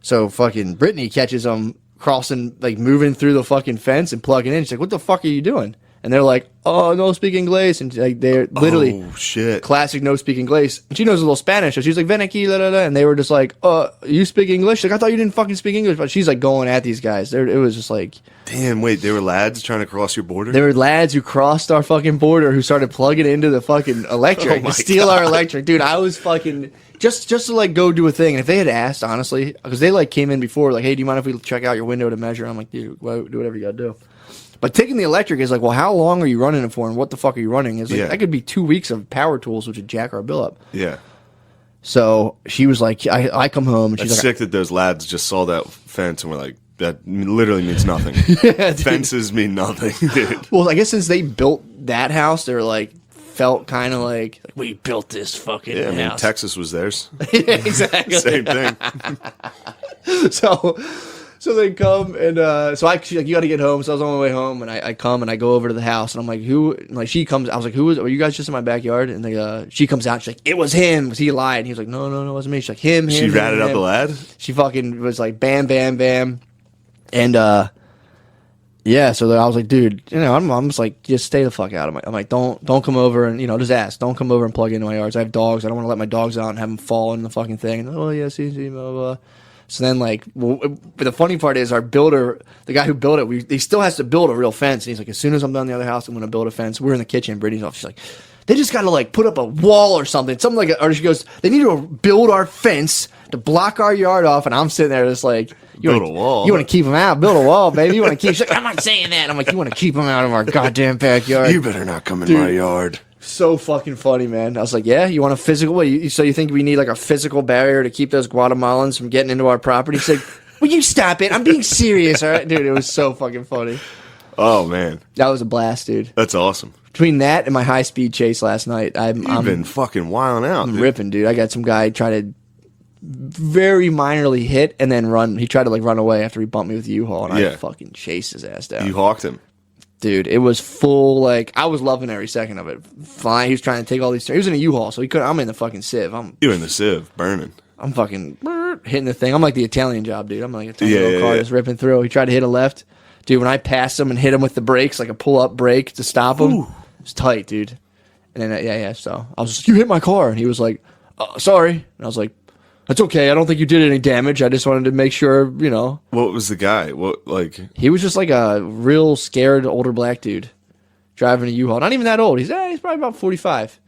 Speaker 4: So fucking Brittany catches them crossing, like moving through the fucking fence and plugging in. She's like, "What the fuck are you doing?" And they're like, "Oh, no speak English," and like they're literally
Speaker 2: Oh shit.
Speaker 4: classic no speak English. And she knows a little Spanish, so she's like, "Ven aquí, la la la," and they were just like, you speak English?" Like, I thought you didn't fucking speak English, but she's like going at these guys. It was just like.
Speaker 2: Damn, wait, they were lads trying to cross your border?
Speaker 4: There were lads who crossed our fucking border who started plugging into the fucking electric
Speaker 2: Oh my
Speaker 4: to steal our electric. Dude, I was fucking just to like go do a thing. And if they had asked, honestly, because they like came in before, like, "Hey, do you mind if we check out your window to measure?" I'm like, "Dude, do whatever you gotta do." But taking the electric is like, well, how long are you running it for, and what the fuck are you running? It's like
Speaker 2: Yeah.
Speaker 4: that could be 2 weeks of power tools, which would jack our bill up.
Speaker 2: Yeah.
Speaker 4: So she was like, I come home and
Speaker 2: It's
Speaker 4: she's like,
Speaker 2: sick that those lads just saw that fence and were like, that literally means nothing.
Speaker 4: Yeah, dude.
Speaker 2: Fences mean nothing, dude.
Speaker 4: Well, I guess since they built that house, they're like felt kind of like we built this fucking
Speaker 2: Yeah, I mean,
Speaker 4: house.
Speaker 2: Texas was theirs.
Speaker 4: Yeah, exactly.
Speaker 2: Same thing.
Speaker 4: So they come and she's like, you got to get home. So I was on my way home and I come and I go over to the house and I'm like, who? And like she comes. I was like, were you guys just in my backyard? And she comes out. She's like, it was him. Was he lied? And he was like, no, it wasn't me. She's like, him.
Speaker 2: She ratted out the lad.
Speaker 4: She fucking was like, bam, bam, bam, and yeah. So I was like, dude, I'm just like, just stay the fuck out of my. I'm like, don't come over and just ask. Don't come over and plug into my yards. I have dogs. I don't want to let my dogs out and have them fall in the fucking thing. And, oh yeah, see, blah blah. So then, but the funny part is our builder, the guy who built it, he still has to build a real fence. And he's like, as soon as I'm done the other house, I'm going to build a fence. We're in the kitchen. Brittany's off. She's like, they just got to like put up a wall or something. Something like that. Or she goes, they need to build our fence to block our yard off. And I'm sitting there just like,
Speaker 2: build a wall.
Speaker 4: You want to keep them out? Build a wall, baby. You want to keep. She's like, I'm not saying that. I'm like, you want to keep them out of our goddamn backyard?
Speaker 2: You better not come in my yard.
Speaker 4: So fucking funny, man. I was like, yeah, you want a physical? So you think we need like a physical barrier to keep those Guatemalans from getting into our property? He's like, will you stop it? I'm being serious, all right? Dude, it was so fucking funny.
Speaker 2: Oh, man.
Speaker 4: That was a blast, dude.
Speaker 2: That's awesome.
Speaker 4: Between that and my high-speed chase last night, I'm
Speaker 2: been fucking wilding out, dude.
Speaker 4: ripping, dude. I got some guy try to very minorly hit and then run. He tried to like run away after he bumped me with the U-Haul, and I fucking chased his ass down.
Speaker 2: You hawked him.
Speaker 4: Dude, it was full, like, I was loving every second of it. Flying, he was trying to take all these turns. He was in a U-Haul, so he couldn't. I'm in the fucking Civ.
Speaker 2: You in the Civ, burning.
Speaker 4: I'm fucking hitting the thing. I'm like the Italian job, dude. I'm like a tiny little car just ripping through. He tried to hit a left. Dude, when I passed him and hit him with the brakes, like a pull-up brake to stop him, it's tight, dude. And then, so I was just, you hit my car. And he was like, sorry. And I was like, that's okay. I don't think you did any damage. I just wanted to make sure,
Speaker 2: What was the guy?
Speaker 4: He was just like a real scared older black dude driving a U-Haul. Not even that old. He's probably about 45.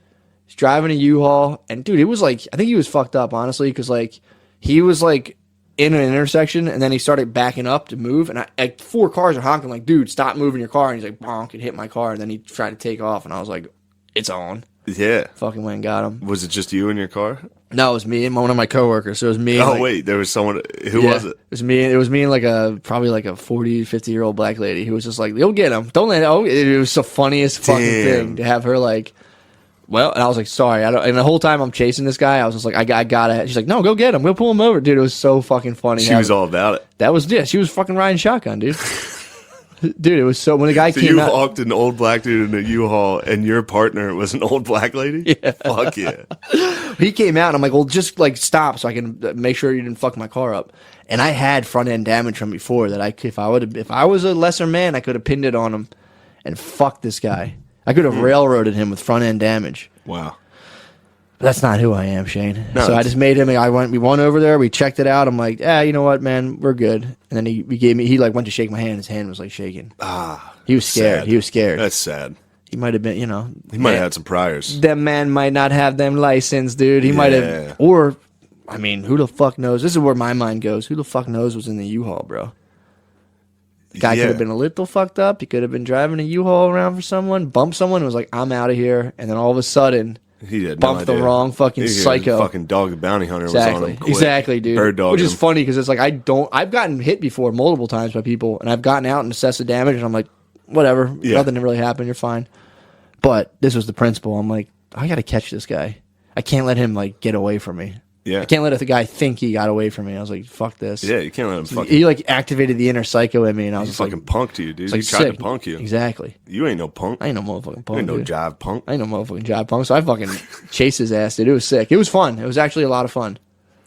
Speaker 4: He's driving a U-Haul. And, dude, it was like, I think he was fucked up, honestly, because, like, he was, like, in an intersection, and then he started backing up to move. And like 4 cars are honking, like, dude, stop moving your car. And he's like, bonk, and hit my car. And then he tried to take off. And I was like, it's on.
Speaker 2: Yeah.
Speaker 4: Fucking went and got him.
Speaker 2: Was it just you in your car?
Speaker 4: No, it was me and one of my coworkers. So it was me.
Speaker 2: Oh,
Speaker 4: like,
Speaker 2: wait, there was someone. Who was it?
Speaker 4: It was me. It was me and like probably like a 40, 50-year-old black lady who was just like, "You'll get him. Don't let." It was the funniest fucking thing to have her like. Well, and I was like, sorry, I don't. And the whole time I'm chasing this guy, I was just like, I gotta. She's like, no, go get him. We'll pull him over, dude. It was so fucking funny.
Speaker 2: She was all about it.
Speaker 4: That was she was fucking riding shotgun, dude. Dude, it was so when the guy came
Speaker 2: you
Speaker 4: out.
Speaker 2: hawked an old black dude in a U-Haul, and your partner was an old black lady.
Speaker 4: Yeah.
Speaker 2: Fuck yeah.
Speaker 4: He came out, and I'm like, well, just like stop so I can make sure you didn't fuck my car up. And I had front end damage from before that if I was a lesser man, I could have pinned it on him and fucked this guy. I could have railroaded him with front end damage.
Speaker 2: Wow.
Speaker 4: But that's not who I am, Shane.
Speaker 2: No,
Speaker 4: so I just made him. We went over there. We checked it out. I'm like, you know what, man, we're good. And then he gave me. He like went to shake my hand. His hand was like shaking. He was scared.
Speaker 2: Sad.
Speaker 4: He was scared.
Speaker 2: That's sad.
Speaker 4: He might have been,
Speaker 2: He might have had some priors.
Speaker 4: That man might not have them license, dude. He might have, or, I mean, who the fuck knows? This is where my mind goes. Who the fuck knows what's in the U-Haul, bro? The guy could have been a little fucked up. He could have been driving a U-Haul around for someone, bumped someone, and was like, I'm out of here. And then all of a sudden,
Speaker 2: he had
Speaker 4: bumped the wrong fucking psycho.
Speaker 2: Fucking dog the bounty hunter was on him.
Speaker 4: Exactly, dude.
Speaker 2: Bird dog
Speaker 4: Which is
Speaker 2: him.
Speaker 4: funny because it's like I've gotten hit before multiple times by people, and I've gotten out and assessed the damage, and I'm like, whatever, nothing really happened. You're fine. But this was the principle. I'm like, I got to catch this guy. I can't let him like get away from me.
Speaker 2: Yeah.
Speaker 4: I can't let the guy think he got away from me. I was like, fuck this.
Speaker 2: Yeah, you can't let him
Speaker 4: So
Speaker 2: fucking.
Speaker 4: he like activated the inner psycho in me, and I was
Speaker 2: He
Speaker 4: just like,
Speaker 2: fucking punked you, dude.
Speaker 4: like,
Speaker 2: He tried
Speaker 4: sick.
Speaker 2: to punk you.
Speaker 4: Exactly.
Speaker 2: You ain't no punk.
Speaker 4: I ain't no motherfucking punk.
Speaker 2: You ain't no
Speaker 4: dude.
Speaker 2: jive punk.
Speaker 4: I ain't no motherfucking job punk. So I fucking chased his ass, dude. It was sick. It was fun. It was actually a lot of fun.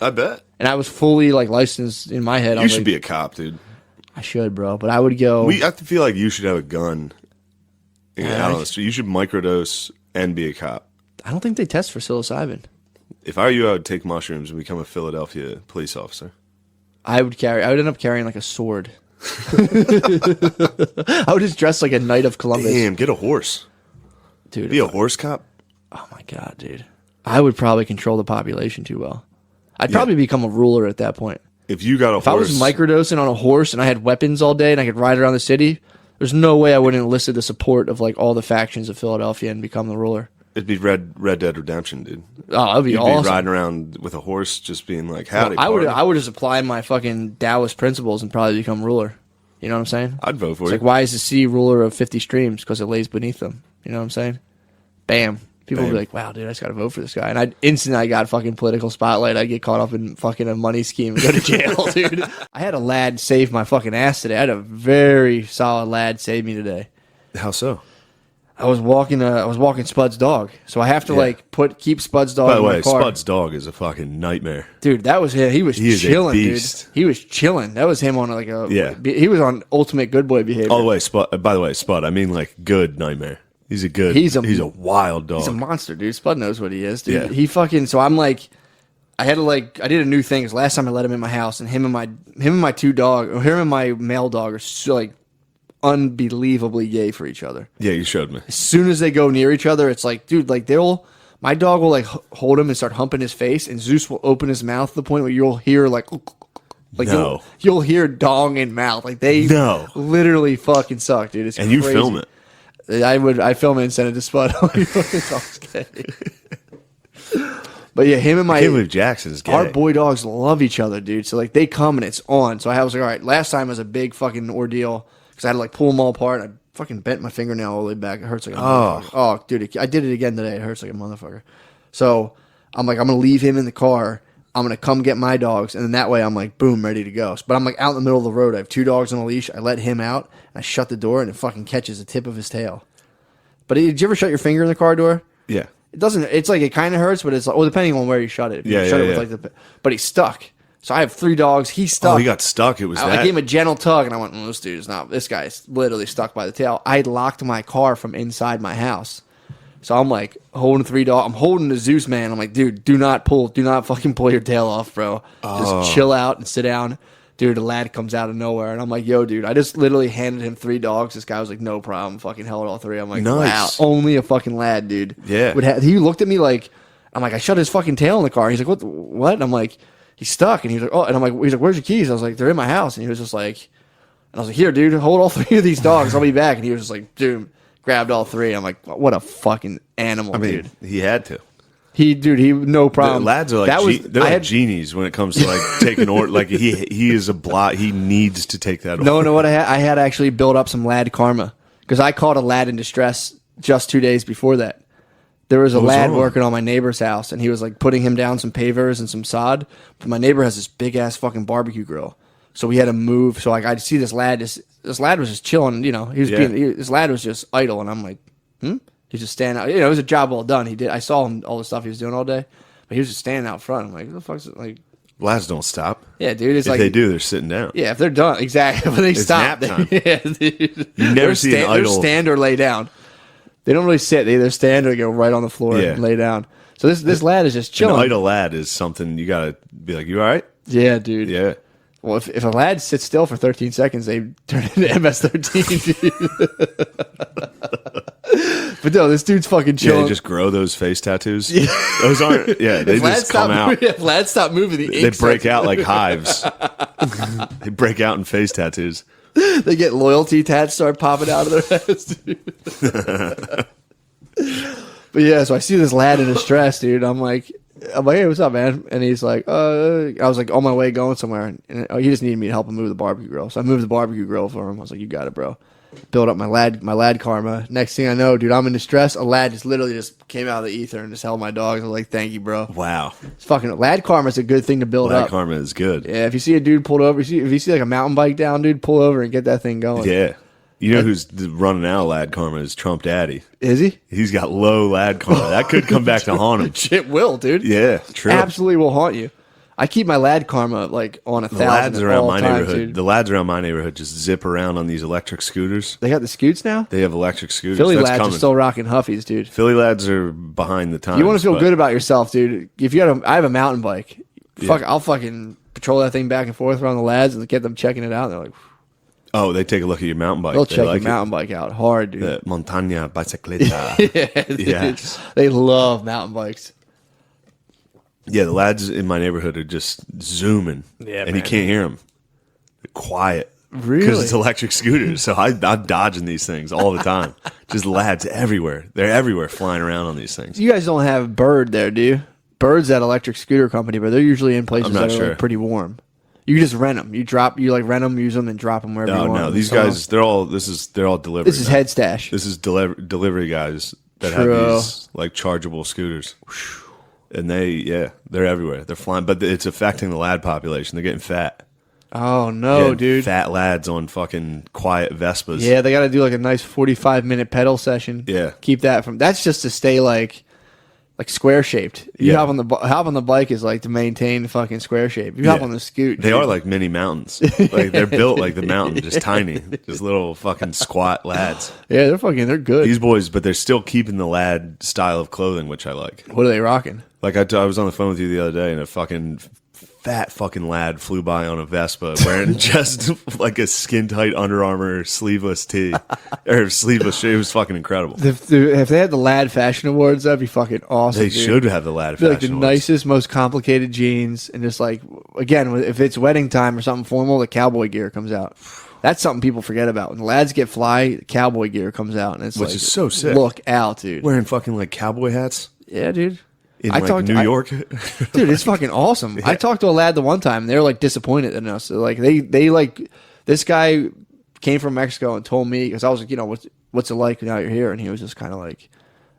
Speaker 2: I bet.
Speaker 4: And I was fully like licensed in my head. I
Speaker 2: You
Speaker 4: was
Speaker 2: should
Speaker 4: like,
Speaker 2: be a cop, dude.
Speaker 4: I should, bro. But I would go.
Speaker 2: I feel like you should have a gun.
Speaker 4: Yeah,
Speaker 2: Out on the street. You should microdose and be a cop.
Speaker 4: I don't think they test for psilocybin.
Speaker 2: If I were you, I would take mushrooms and become a Philadelphia police officer.
Speaker 4: I would end up carrying like a sword. I would just dress like a knight of Columbus.
Speaker 2: Damn, get a horse.
Speaker 4: Dude.
Speaker 2: Be a horse cop.
Speaker 4: Oh my god, dude. I would probably control the population too well. I'd probably become a ruler at that point.
Speaker 2: If you got a
Speaker 4: If I was
Speaker 2: horse,
Speaker 4: microdosing on a horse and I had weapons all day and I could ride around the city, there's no way I wouldn't enlist the support of like all the factions of Philadelphia and become the ruler.
Speaker 2: It'd be Red Dead Redemption, dude.
Speaker 4: Oh, that'd be
Speaker 2: You'd
Speaker 4: awesome.
Speaker 2: be riding around with a horse, just being like, "Howdy."
Speaker 4: I
Speaker 2: party."
Speaker 4: would just apply my fucking Taoist principles and probably become ruler. You know what I'm saying?
Speaker 2: I'd vote for
Speaker 4: It's
Speaker 2: you.
Speaker 4: like, why is the sea ruler of 50 streams? Because it lays beneath them. You know what I'm saying? Bam. People would be like, wow, dude, I just got to vote for this guy. And instantly I got fucking political spotlight. I'd get caught up in fucking a money scheme and go to jail, dude. I had a lad save my fucking ass today. I had a very solid lad save me today.
Speaker 2: How so?
Speaker 4: I was walking Spud's dog. So I have to keep Spud's dog
Speaker 2: By the
Speaker 4: in
Speaker 2: way,
Speaker 4: my car.
Speaker 2: Spud's dog is a fucking nightmare.
Speaker 4: Dude, that was him. He was
Speaker 2: He is a
Speaker 4: chilling, dude.
Speaker 2: beast.
Speaker 4: He was chilling. That was him on he was on ultimate good boy behavior.
Speaker 2: All the way, Spud. By the way, Spud. I mean, like, good nightmare. He's a wild dog.
Speaker 4: He's a monster, dude. Spud knows what he is, dude.
Speaker 2: Yeah.
Speaker 4: He fucking. So I'm like, I did a new thing. 'Cause last time I let him in my house, and him and my male dog are so, like, unbelievably gay for each other.
Speaker 2: Yeah, you showed me.
Speaker 4: As soon as they go near each other, it's like, dude, like my dog will like hold him and start humping his face, and Zeus will open his mouth to the point where you'll hear like
Speaker 2: No.
Speaker 4: you'll hear dong in mouth. Like they literally fucking suck, dude. It's
Speaker 2: And
Speaker 4: crazy.
Speaker 2: you film it.
Speaker 4: I'd film it and send it to Spud. But yeah, him and
Speaker 2: I can't believe Jackson's gay.
Speaker 4: our boy dogs love each other, dude. So like they come and it's on. So I was like, all right. Last time was a big fucking ordeal because I had to like pull them all apart. I fucking bent my fingernail all the way back. It hurts like a motherfucker. Oh, dude, I did it again today. It hurts like a motherfucker. So I'm like, I'm gonna leave him in the car. I'm gonna come get my dogs, and then that way I'm like, boom, ready to go. But I'm like out in the middle of the road. I have 2 dogs on a leash. I let him out. And I shut the door, and it fucking catches the tip of his tail. But did you ever shut your finger in the car door?
Speaker 2: Yeah.
Speaker 4: It doesn't. It's like it kind of hurts, but it's like, well, depending on where you shut it. If you shut it with like but he's stuck. So I have 3 dogs. He's stuck.
Speaker 2: Oh, he got stuck. It was
Speaker 4: I
Speaker 2: that.
Speaker 4: gave him a gentle tug, and I went, this dude's not. This guy's literally stuck by the tail. I locked my car from inside my house. So I'm like holding 3 dogs. I'm holding the Zeus man. I'm like, dude, do not fucking pull your tail off, bro. Just chill out and sit down. Dude, a lad comes out of nowhere, and I'm like, yo, dude, I just literally handed him 3 dogs. This guy was like, no problem. Fucking held all 3. I'm like,
Speaker 2: nice.
Speaker 4: Wow, only a fucking lad, dude.
Speaker 2: Yeah.
Speaker 4: He looked at me like, I'm like, I shut his fucking tail in the car. He's like, what? And I'm like, he's stuck. And he's like, oh, and I'm like, he's like, where's your keys? I was like, they're in my house. And he was just like, and I was like, here, dude, hold all 3 of these dogs. I'll be back. And he was just like, dude, grabbed all 3. I'm like, what a fucking animal, dude.
Speaker 2: He had to.
Speaker 4: He no problem.
Speaker 2: The lads are like they're like genies when it comes to like taking order. Like he is a blot. He needs to take that.
Speaker 4: No,
Speaker 2: order.
Speaker 4: no. What I had to actually build up some lad karma because I caught a lad in distress just 2 days before that. There was a lad working on my neighbor's house, and he was like putting him down some pavers and some sod. But my neighbor has this big ass fucking barbecue grill, so we had to move. So like I'd see this lad. This lad was just chilling. You know, this lad was just idle, and I'm like, He's just standing out. You know, it was a job well done. I saw him all the stuff he was doing all day, but he was just standing out front. I'm like, what the fuck's it like?
Speaker 2: Lads don't stop.
Speaker 4: Yeah, dude. It's
Speaker 2: if
Speaker 4: like
Speaker 2: they do, they're sitting down.
Speaker 4: Yeah, if they're done, exactly. But they stop.
Speaker 2: Nap time.
Speaker 4: Yeah, dude.
Speaker 2: You never see an idle.
Speaker 4: They're stand or lay down. They don't really sit. They either stand or go right on the floor and lay down. So this lad is just chilling.
Speaker 2: An idle lad is something you gotta be like, you all right?
Speaker 4: Yeah, dude.
Speaker 2: Yeah.
Speaker 4: Well, if a lad sits still for 13 seconds, they turn into MS-13, dude. But no, this dude's fucking chilling.
Speaker 2: Yeah, they just grow those face tattoos. Yeah. Those aren't. Yeah, they just come out.
Speaker 4: If lads stop moving, the
Speaker 2: they break out like hives. They break out in face tattoos.
Speaker 4: They get loyalty tats start popping out of their heads, dude. But yeah, so I see this lad in distress, dude. I'm like, hey, what's up, man? And he's like, I was like on my way going somewhere, and he just needed me to help him move the barbecue grill. So I moved the barbecue grill for him. I was like, you got it, bro. Build up my lad karma. Next thing I know, dude, I'm in distress. A lad just literally came out of the ether and just held my dogs. I was like, thank you, bro.
Speaker 2: Wow.
Speaker 4: It's fucking lad karma is a good thing to build up.
Speaker 2: Lad karma is good.
Speaker 4: Yeah, if you see a dude pulled over, if you see like a mountain bike down, dude, pull over and get that thing going.
Speaker 2: Yeah. You know who's running out of lad karma is Trump Daddy.
Speaker 4: Is he?
Speaker 2: He's got low lad karma. That could come back to haunt him.
Speaker 4: Shit will, dude.
Speaker 2: Yeah, true.
Speaker 4: Absolutely will haunt you. I keep my lad karma like on 1,000.
Speaker 2: The lads around my neighborhood.
Speaker 4: Dude.
Speaker 2: The lads around my neighborhood just zip around on these electric scooters.
Speaker 4: They got the scoots now?
Speaker 2: They have electric scooters.
Speaker 4: Philly
Speaker 2: That's
Speaker 4: lads
Speaker 2: coming.
Speaker 4: are still rocking Huffies, dude.
Speaker 2: Philly lads are behind the times.
Speaker 4: You want to feel good about yourself, dude. If you got I have a mountain bike. Fuck, I'll fucking patrol that thing back and forth around the lads and get them checking it out. And they're like,
Speaker 2: oh, they take a look at your mountain bike.
Speaker 4: they'll
Speaker 2: They
Speaker 4: check
Speaker 2: like
Speaker 4: your mountain bike out hard, dude.
Speaker 2: The Montaña Bicicleta.
Speaker 4: Yeah, dude.
Speaker 2: Yes.
Speaker 4: They love mountain bikes.
Speaker 2: Yeah, the lads in my neighborhood are just zooming.
Speaker 4: Yeah,
Speaker 2: and
Speaker 4: man.
Speaker 2: you can't hear them. They're quiet. Because it's electric scooters. So I'm dodging these things all the time. Just lads everywhere. They're everywhere flying around on these things.
Speaker 4: You guys don't have Bird there, do you? Bird's that electric scooter company, but they're usually in places that are like pretty warm. You can just rent them. You like rent them, use them, and drop them wherever you want.
Speaker 2: No, these guys, they're all delivery.
Speaker 4: This is Head Stash.
Speaker 2: This is delivery guys that have these like chargeable scooters. And they're everywhere. They're flying, but it's affecting the lad population. They're getting fat.
Speaker 4: Oh no, dude!
Speaker 2: Fat lads on fucking quiet Vespas.
Speaker 4: Yeah, they got to do like a nice 45-minute pedal session.
Speaker 2: Yeah,
Speaker 4: keep that from. That's just to stay like square shaped. You hop on the bike is like to maintain fucking square shape. You hop on the scoot.
Speaker 2: They are like mini mountains. Like they're built like the mountain, just tiny, just little fucking squat lads.
Speaker 4: Yeah, they're good.
Speaker 2: These boys, but they're still keeping the lad style of clothing, which I like.
Speaker 4: What are they rocking?
Speaker 2: Like I was on the phone with you the other day, and a fucking fat fucking lad flew by on a Vespa wearing just like a skin tight Under Armour sleeveless tee or sleeveless shirt. It was fucking incredible.
Speaker 4: If they had the Lad Fashion Awards, that'd be fucking awesome.
Speaker 2: They should have the Lad Fashion
Speaker 4: Awards. Like the nicest, most complicated jeans, and just like again, if it's wedding time or something formal, the cowboy gear comes out. That's something people forget about. When the lads get fly, the cowboy gear comes out, and it's
Speaker 2: which is so sick.
Speaker 4: Look out, dude!
Speaker 2: Wearing fucking like cowboy hats.
Speaker 4: Yeah, dude.
Speaker 2: In New York,
Speaker 4: dude, it's fucking awesome. Yeah. I talked to a lad the one time, and they were like disappointed in us. So, like they like this guy came from Mexico and told me because I was like, what's it like now you're here, and he was just kind of like,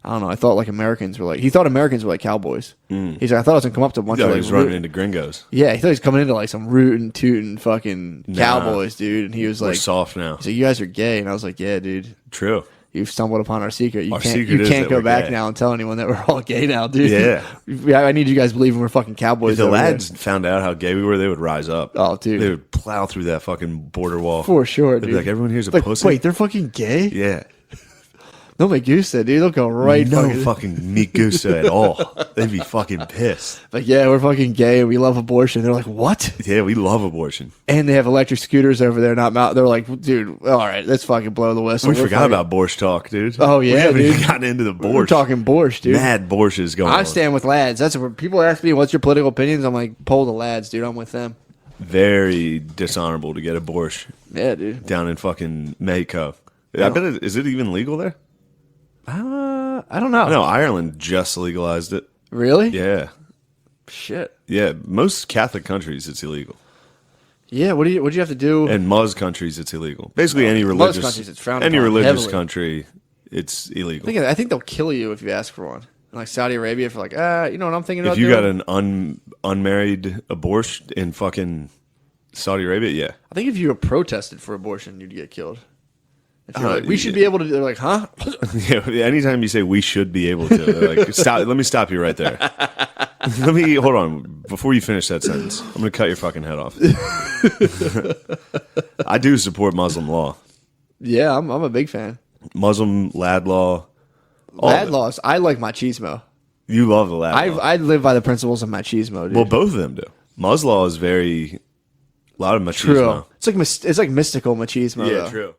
Speaker 4: I don't know. I thought like Americans were like he thought Americans were like cowboys. He's like I thought I was gonna come up to a bunch of
Speaker 2: he was running into gringos.
Speaker 4: Yeah, he thought he was coming into like some rootin' tootin' fucking cowboys, dude. And he was like,
Speaker 2: we're soft now.
Speaker 4: He's like, you guys are gay, and I was like, yeah, dude.
Speaker 2: True.
Speaker 4: You've stumbled upon our secret. You
Speaker 2: secret
Speaker 4: can't go back now and tell anyone that we're all gay now, dude.
Speaker 2: Yeah.
Speaker 4: I need you guys believing we're fucking cowboys.
Speaker 2: If the lads found out how gay we were, they would rise up.
Speaker 4: Oh, dude.
Speaker 2: They would plow through that fucking border wall.
Speaker 4: For sure, dude.
Speaker 2: They'd be like, everyone here's a pussy.
Speaker 4: Wait, they're fucking gay?
Speaker 2: Yeah.
Speaker 4: No me gusta, dude. They'll go right
Speaker 2: no fucking me gusta at all. They'd be fucking pissed.
Speaker 4: Like, yeah, we're fucking gay and we love abortion. They're like, what?
Speaker 2: Yeah, we love abortion.
Speaker 4: And they have electric scooters over there, not mount. They're like, dude, all right, let's fucking blow the whistle.
Speaker 2: We forgot about borscht talk, dude.
Speaker 4: Oh, yeah,
Speaker 2: we haven't
Speaker 4: dude.
Speaker 2: even gotten into the borscht.
Speaker 4: We're talking borscht, dude.
Speaker 2: Mad borscht is going on.
Speaker 4: I stand with lads. That's where people ask me, what's your political opinions? I'm like, poll the lads, dude. I'm with them.
Speaker 2: Very dishonorable to get a borscht.
Speaker 4: Yeah, dude.
Speaker 2: Down in fucking Mexico. I bet is it even legal there?
Speaker 4: I don't know.
Speaker 2: No, Ireland just legalized it.
Speaker 4: Really?
Speaker 2: Yeah.
Speaker 4: Shit.
Speaker 2: Yeah, most Catholic countries it's illegal.
Speaker 4: Yeah, what do you have to do?
Speaker 2: In Muz countries it's illegal. Basically any religious
Speaker 4: countries it's frowned
Speaker 2: any
Speaker 4: upon
Speaker 2: religious
Speaker 4: heavily.
Speaker 2: country it's illegal.
Speaker 4: I think they'll kill you if you ask for one. In like Saudi Arabia, for like, you know what I'm thinking about
Speaker 2: If you
Speaker 4: doing?
Speaker 2: got an unmarried abortion in fucking Saudi Arabia, yeah.
Speaker 4: I think if you were protested for abortion, you'd get killed. If you're like, we
Speaker 2: yeah.
Speaker 4: should be able to do. They're like, huh?
Speaker 2: Yeah, anytime you say we should be able to, they're like, stop. Let me stop you right there. Hold on before you finish that sentence. I'm gonna cut your fucking head off. I do support Muslim law.
Speaker 4: Yeah, I'm a big fan.
Speaker 2: Muslim lad law.
Speaker 4: Lad laws. I like machismo.
Speaker 2: You love the lad law.
Speaker 4: I live by the principles of machismo, dude.
Speaker 2: Well, both of them do. Mus law is a lot of machismo.
Speaker 4: True. It's like mystical machismo.
Speaker 2: Yeah,
Speaker 4: though.
Speaker 2: true.